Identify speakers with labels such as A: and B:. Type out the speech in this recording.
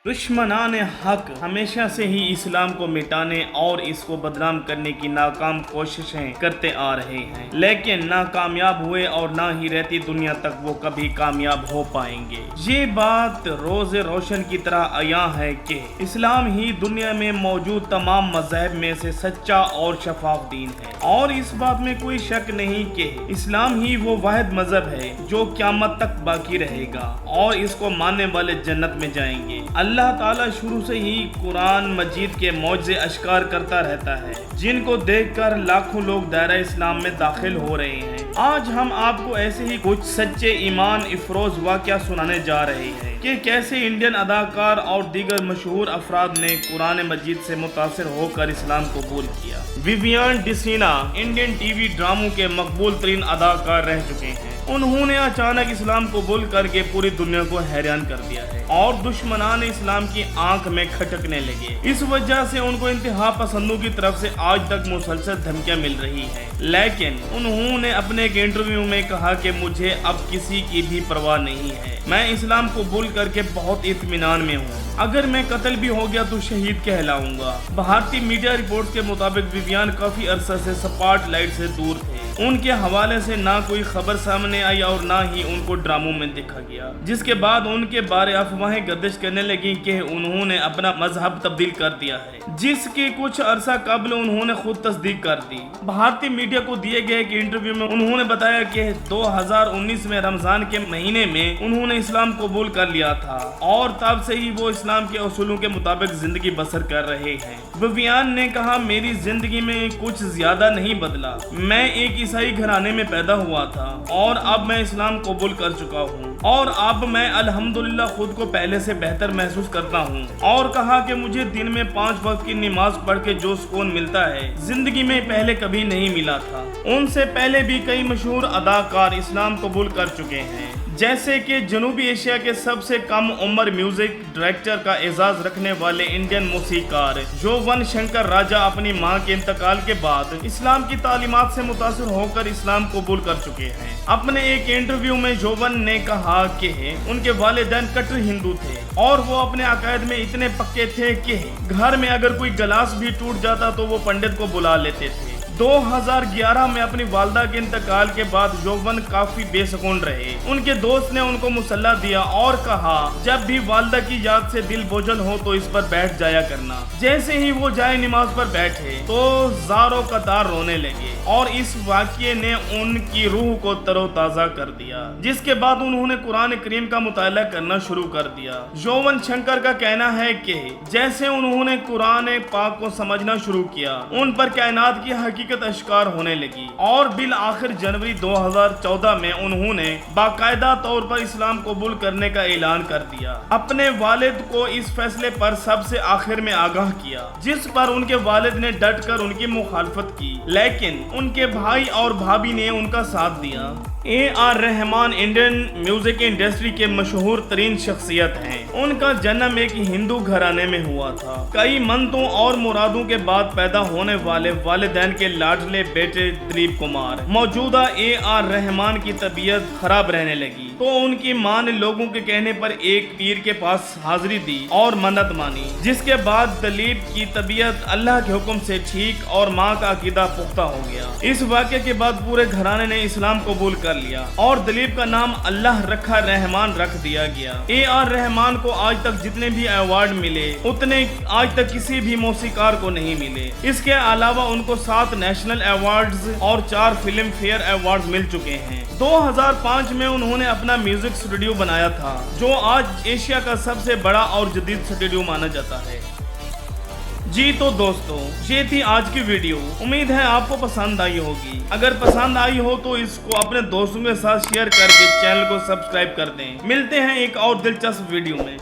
A: दुश्मनान हक हमेशा से ही इस्लाम को मिटाने और इसको बदनाम करने की नाकाम कोशिशें करते आ रहे हैं, लेकिन ना कामयाब हुए और ना ही रहती दुनिया तक वो कभी कामयाब हो पाएंगे। ये बात रोज़े रोशन की तरह आया है कि इस्लाम ही दुनिया में मौजूद तमाम मज़हब में से सच्चा और शफाफ दीन है, और इस बात में कोई शक नहीं कि इस्लाम ही वो वाहिद मजहब है जो क़यामत तक बाकी रहेगा और इसको मानने वाले जन्नत में जाएंगे। अल्लाह ताला शुरू से ही कुरान मजीद के मौजज़े अश्कार करता रहता है, जिनको देखकर लाखों लोग दायरा इस्लाम में दाखिल हो रहे हैं। आज हम आपको ऐसे ही कुछ सच्चे ईमान इफरोज वाक़या सुनाने जा रहे हैं कि कैसे इंडियन अदाकार और दीगर मशहूर अफराद ने कुरान मजीद से मुतासिर होकर इस्लाम कबूल किया। विवियन डिसीना इंडियन टीवी ड्रामों के मकबूल तरीन अदाकार रह चुके हैं। उन्होंने अचानक इस्लाम कबूल करके पूरी दुनिया को हैरान कर दिया है और दुश्मनान इस्लाम की आंख में खटकने लगे। इस वजह से उनको इंतहा पसंदों की तरफ से आज तक मुसलसल धमकियां मिल रही हैं, लेकिन उन्होंने अपने एक इंटरव्यू में कहा कि मुझे अब किसी की भी परवाह नहीं है, मैं इस्लाम कबूल करके बहुत इत्मीनान में हूँ। अगर मैं कत्ल भी हो गया तो शहीद कहलाऊंगा। भारतीय मीडिया रिपोर्ट्स के मुताबिक विवियन काफी अरसा से स्पॉटलाइट से दूर थे। उनके हवाले से ना कोई खबर सामने आई और ना ही उनको ड्रामों में देखा गया, जिसके बाद उनके बारे अफवाहें गर्दिश करने लगी कि उन्होंने अपना मजहब तब्दील कर दिया है, जिसकी कुछ अरसा कबल उन्होंने खुद तस्दीक कर दी। भारतीय मीडिया को दिए गए एक इंटरव्यू में उन्होंने बताया कि 2019 में रमजान के महीने में उन्होंने इस्लाम कबूल कर लिया था और तब से ही वो इस्लाम के असूलों के मुताबिक जिंदगी बसर कर रहे हैं। विवियन ने कहा, मेरी जिंदगी में कुछ ज्यादा नहीं बदला। मैं एक ईसाई घराने में पैदा हुआ था और अब मैं इस्लाम कबूल कर चुका हूँ और अब मैं अल्हम्दुलिल्लाह खुद को पहले से बेहतर महसूस करता हूँ। और कहा कि मुझे दिन में 5 वक्त की नमाज पढ़ के जो सुकून मिलता है जिंदगी में पहले कभी नहीं मिला था। उनसे पहले भी कई मशहूर अदाकार इस्लाम कबूल कर चुके हैं, जैसे कि जनूबी एशिया के सबसे कम उम्र म्यूजिक डायरेक्टर का एजाज रखने वाले इंडियन मौसीकार जोवन शंकर राजा अपनी मां के इंतकाल के बाद इस्लाम की तालीमात से मुतासिर होकर इस्लाम कबूल कर चुके हैं। अपने एक इंटरव्यू में जोवन ने कहा कि उनके वालिदैन कट्टर हिंदू थे और वो अपने अकायद में इतने पक्के थे कि घर में अगर कोई गिलास भी टूट जाता तो वो पंडित को बुला लेते थे। 2011 में अपनी वालदा के इंतकाल के बाद जोवन काफी बेसुकून रहे। उनके दोस्त ने उनको मुसल्ला दिया और कहा, जब भी वालदा की याद से दिल बोझल हो तो इस पर बैठ जाया करना। जैसे ही वो जाए नमाज पर बैठे तो ज़ारो कतार रोने लगे और इस वाक़ये ने उनकी रूह को तरोताज़ा कर दिया, जिसके बाद उन्होंने कुरान करीम का मुताला करना शुरू कर दिया। जोवन शंकर का कहना है कि जैसे उन्होंने कुरान पाक को समझना शुरू किया, उन पर कायनात की हकीकत अश्कार होने लगी और बिल आखिर जनवरी 2014 में उन्होंने बाकायदा तौर पर इस्लाम कबूल करने का ऐलान कर दिया। अपने वालिद को इस फैसले पर सबसे आखिर में आगाह किया, जिस पर उनके वालिद ने डट कर उनकी मुखालफत की, लेकिन उनके भाई और भाभी ने उनका साथ दिया। AR Rahman Indian music industry के मशहूर तरीन शख्सियत हैं। उनका जन्म एक हिंदू घराने में हुआ था। कई मन्नतों और मुरादों के बाद पैदा होने वाले वालिदैन के लाडले बेटे दिलीप कुमार। मौजूदा AR रहमान की तबीयत खराब रहने लगी तो उनकी मां ने लोगों के कहने पर एक पीर के पास हाजिरी दी और मन्नत मानी, जिसके बाद दिलीप की तबीयत अल्लाह के हुक्म से ठीक और मां का अकीदा पुख्ता हो गया। इस वाक़े के बाद पूरे घराने ने इस्लाम कबूल कर लिया और दिलीप का नाम अल्लाह रखा रहमान रख दिया गया। AR रहमान को आज तक जितने भी अवार्ड मिले उतने आज तक किसी भी मौसीकार को नहीं मिले। इसके अलावा उनको 7 नेशनल अवार्ड्स और 4 फिल्म फेयर अवार्ड मिल चुके हैं। 2005 में उन्होंने अपना म्यूजिक स्टूडियो बनाया था, जो आज एशिया का सबसे बड़ा और जदीद स्टूडियो माना जाता है। जी तो दोस्तों, ये थी आज की वीडियो। उम्मीद है आपको पसंद आई होगी। अगर पसंद आई हो तो इसको अपने दोस्तों के साथ शेयर करके चैनल को सब्सक्राइब कर दें। मिलते हैं एक और दिलचस्प वीडियो में।